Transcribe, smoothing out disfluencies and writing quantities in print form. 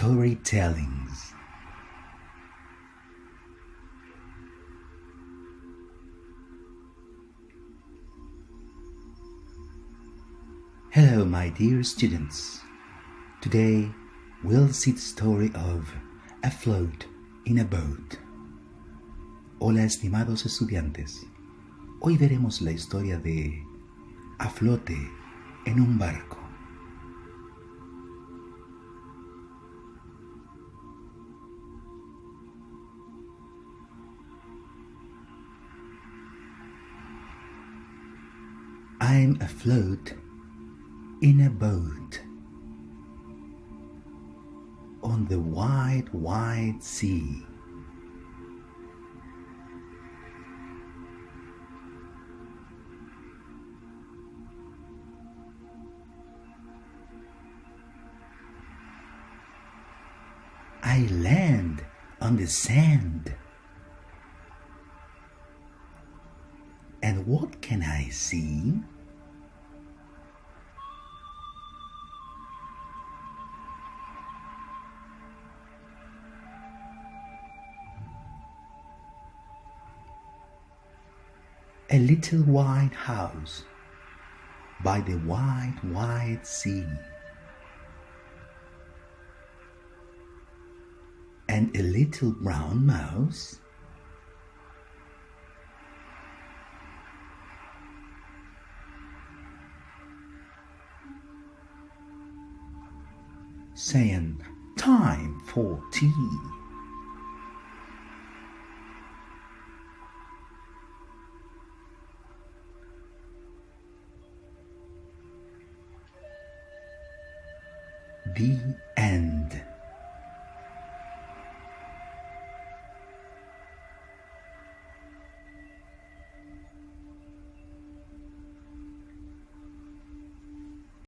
storytellings. Hello, my dear students. Today we'll see the story of Afloat in a boat. Hola, estimados estudiantes. Hoy veremos la historia de A flote en un barco. I'm afloat in a boat on the wide, wide sea. I land on the sand. And what can I see? A little white house by the wide, wide sea. And a little brown mouse saying, "Time for tea." The end.